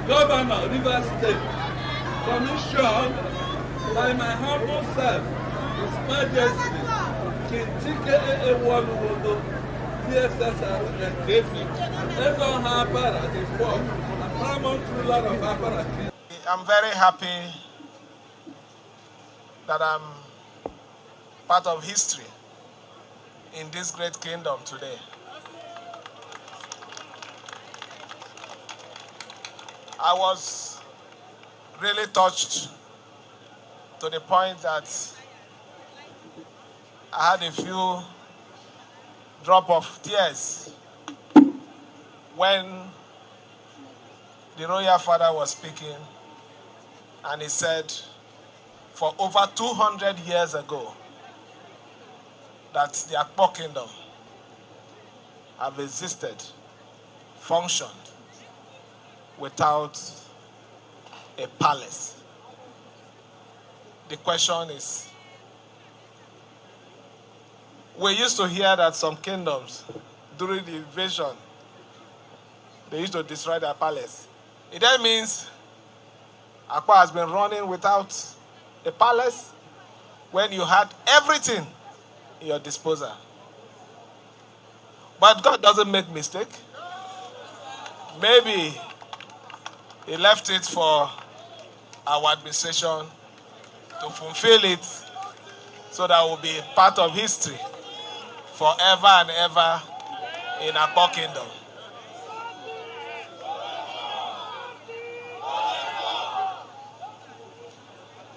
Governor, Rivers State, commissioned by my humble self, His Majesty, Kintike Ewaluwodo, DSSR and KP, Egon Harper, the fourth, and paramount ruler of Harper. I'm very happy that I'm part of history in this great kingdom today. I was really touched to the point that I had a few drop of tears when the royal father was speaking, and he said, for over 200 years ago, that the Akpo kingdom have existed, functioned without a palace. The question is, we used to hear that some kingdoms, during the invasion, they used to destroy their palace. It then means Akpa has been running without a palace when you had everything in your disposal. But God doesn't make mistake. Maybe He left it for our administration to fulfill it so that we'll be part of history forever and ever in Akpo kingdom.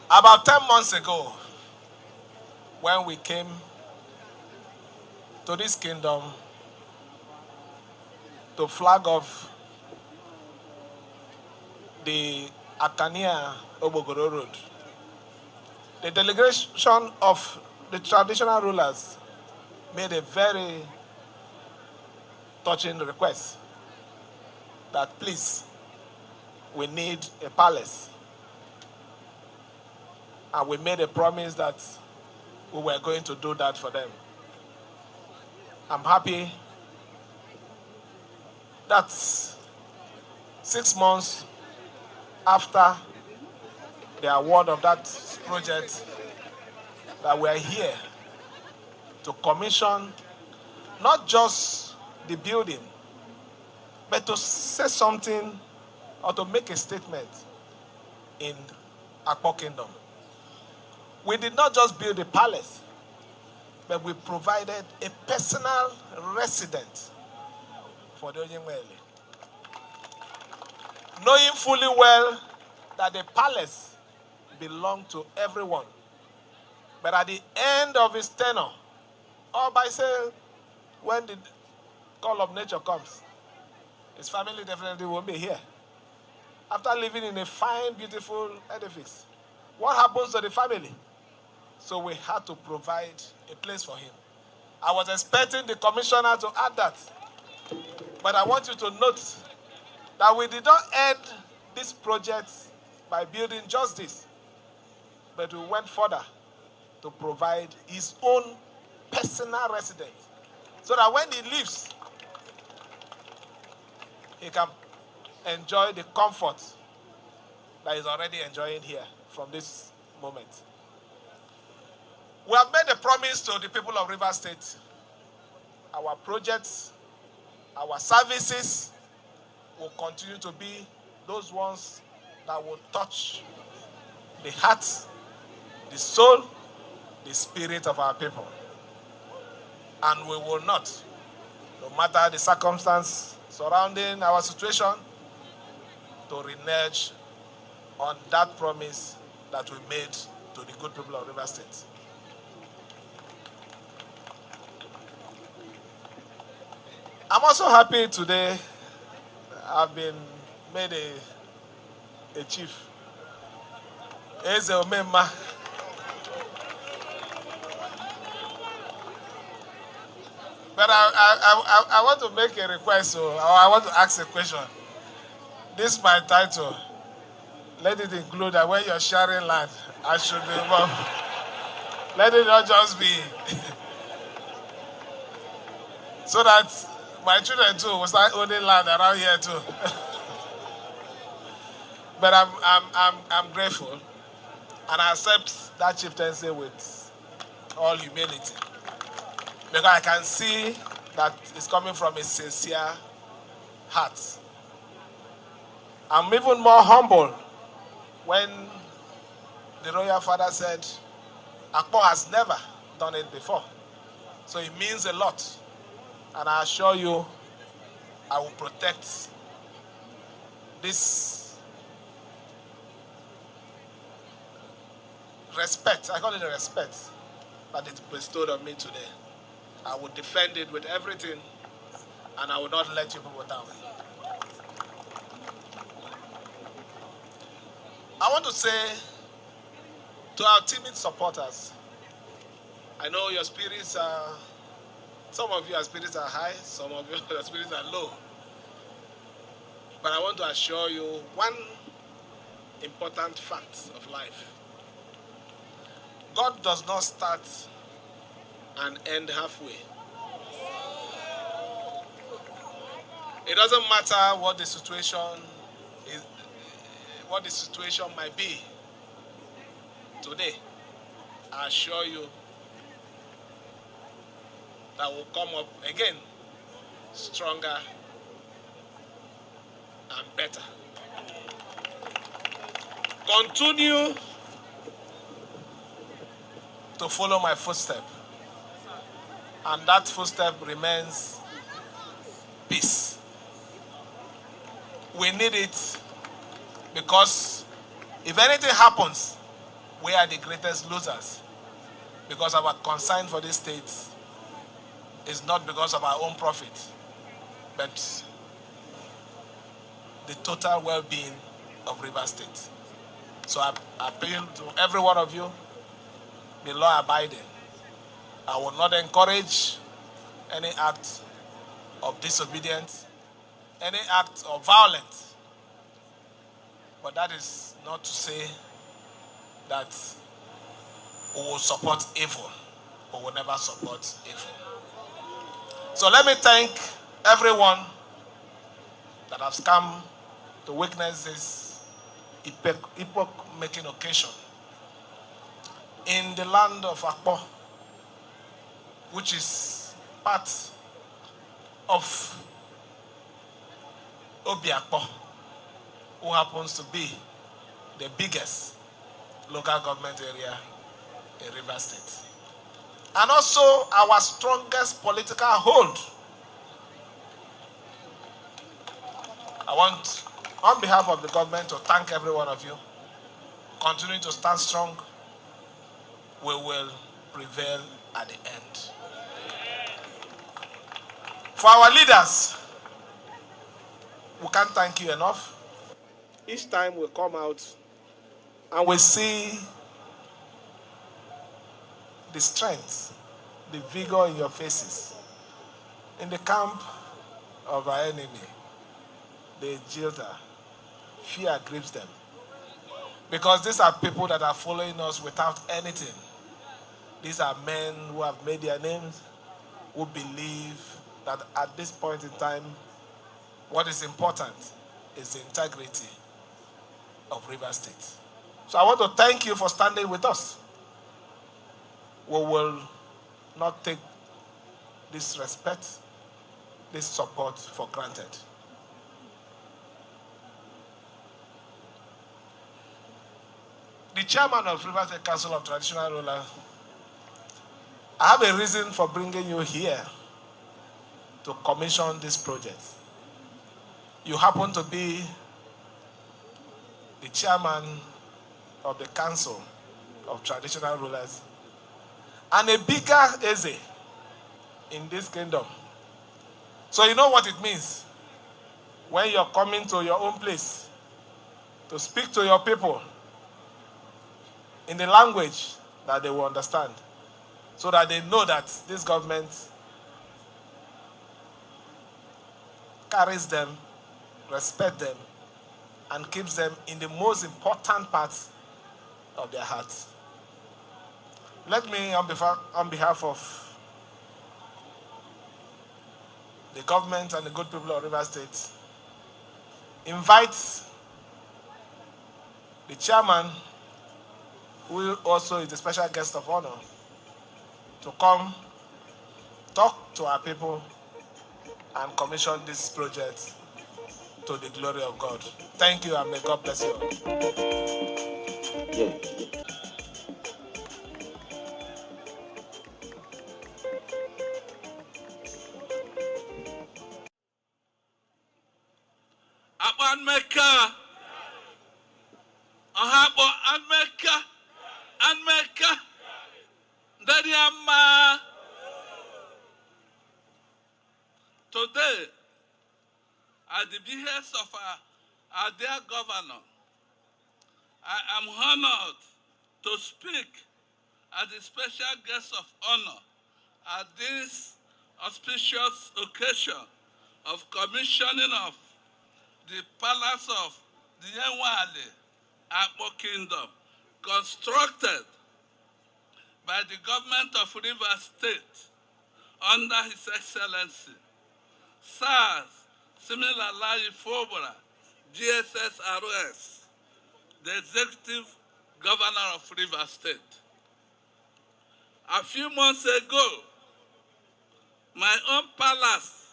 About 10 months ago, when we came to this kingdom to flag off the Akania Obogoro Road, the delegation of the traditional rulers made a very touching request that please, we need a palace. And we made a promise that we were going to do that for them. I'm happy that 6 months after the award of that project, that we're here to commission not just the building, but to say something or to make a statement in Akpo Kingdom. We did not just build a palace, but we provided a personal residence for the Ojimwele. Knowing fully well that the palace belonged to everyone. But at the end of his tenure, or by say, when the call of nature comes, his family definitely won't be here. After living in a fine, beautiful edifice, what happens to the family? So we had to provide a place for him. I was expecting the commissioner to add that. But I want you to note that we did not end this project by building just this. But we went further to provide his own personal residence. So that when he leaves, he can enjoy the comfort that he's already enjoying here from this moment. We have made a promise to the people of Rivers State. Our projects, our services will continue to be those ones that will touch the heart, the soul, the spirit of our people. And we will not, no matter the circumstance surrounding our situation, to renege on that promise that we made to the good people of Rivers State. I'm also happy today. I've been made a chief. Eze Omemma. But I want to make a request, or I want to ask a question. This is my title. Let it include that when you're sharing land, I should be involved. Let it not just be so that my children too will start owning land around here too. But I'm grateful, and I accept that chieftaincy with all humility, because I can see that it's coming from a sincere heart. I'm even more humble when the royal father said, Akpo has never done it before. So it means a lot. And I assure you, I will protect this respect. I call it a respect that is bestowed on me today. I will defend it with everything, and I will not let you people down. I want to say to our timid supporters, I know your spirits are, some of your spirits are high, some of your spirits are low. But I want to assure you one important fact of life. God does not start and end halfway. It doesn't matter what the situation is, what the situation might be today. I assure you that will come up again stronger and better. Continue to follow my footstep, and that footstep remains peace. We need it because if anything happens, we are the greatest losers, because our concern for this state is not because of our own profit, but the total well-being of Rivers State. So I appeal to every one of you, be law-abiding. I will not encourage any act of disobedience, any act of violence. But that is not to say that we will support evil. We will never support evil. So let me thank everyone that has come to witness this epoch-making occasion in the land of Akpo, which is part of Obi Akpo, who happens to be the biggest local government area in Rivers State. And also our strongest political hold. I want, on behalf of the government, to thank every one of you. Continue to stand strong. We will prevail at the end. For our leaders, we can't thank you enough. Each time we come out and we see the strength, the vigor in your faces. In the camp of our enemy, the jilter, fear grips them. Because these are people that are following us without anything. These are men who have made their names, who believe that at this point in time, what is important is the integrity of Rivers State. So I want to thank you for standing with us. We will not take this respect, this support for granted. The chairman of Rivers State Council of Traditional Rulers, I have a reason for bringing you here to commission this project. You happen to be the chairman of the Council of Traditional Rulers and a bigger Eze in this kingdom. So you know what it means when you're coming to your own place to speak to your people in the language that they will understand, so that they know that this government carries them, respects them, and keeps them in the most important parts of their hearts. Let me, on behalf of the government and the good people of Rivers State, invite the chairman, who also is the special guest of honor, to come talk to our people and commission this project to the glory of God. Thank you, and may God bless you all. Yeah. Anmeka, Ahabo Anmeka, Dadiama. Today, at the behest of our dear governor, I am honored to speak as the special guest of honor at this auspicious occasion of commissioning of the palace of the Yenwale Akpo Kingdom, constructed by the government of Rivers State under His Excellency SARS Similarly Fubara, GSSRS, the Executive Governor of Rivers State. A few months ago, my own palace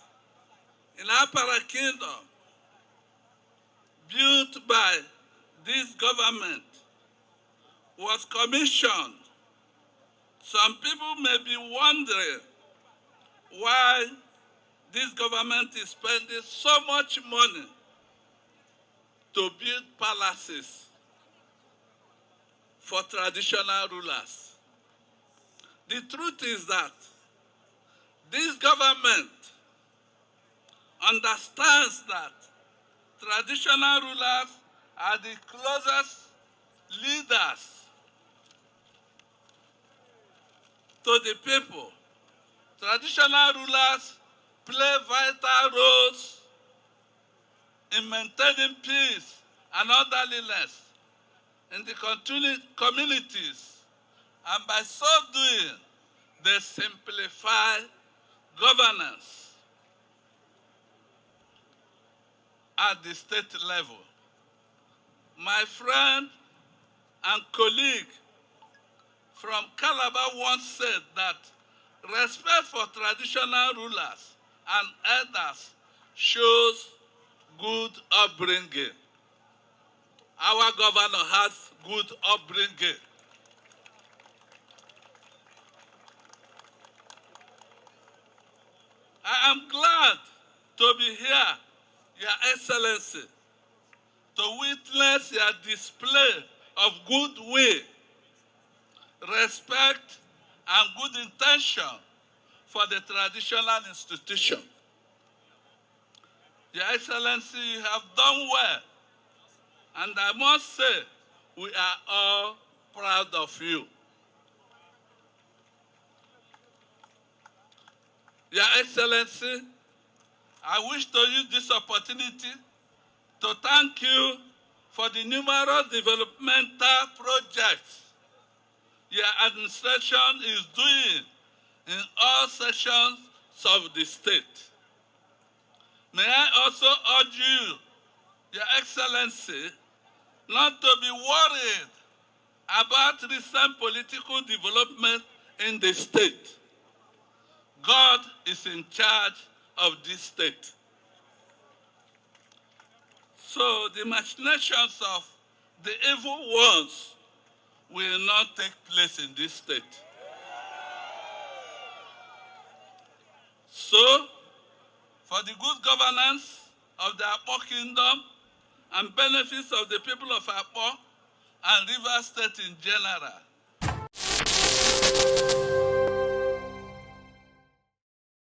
in Apara Kingdom, built by this government, was commissioned. Some people may be wondering why this government is spending so much money to build palaces for traditional rulers. The truth is that this government understands that traditional rulers are the closest leaders to the people. Traditional rulers play vital roles in maintaining peace and orderliness in the communities, and by so doing, they simplify governance at the state level. My friend and colleague from Calabar once said that respect for traditional rulers and elders shows good upbringing. Our governor has good upbringing. I am glad to be here, Your Excellency, to witness your display of goodwill, respect, and good intention for the traditional institution. Your Excellency, you have done well, and I must say, we are all proud of you. Your Excellency, I wish to use this opportunity to thank you for the numerous developmental projects your administration is doing in all sections of the state. May I also urge you, Your Excellency, not to be worried about recent political development in the state. God is in charge of this state. So the machinations of the evil ones will not take place in this state. So, for the good governance of the Akpo Kingdom and benefits of the people of Akpo and Rivers State in general,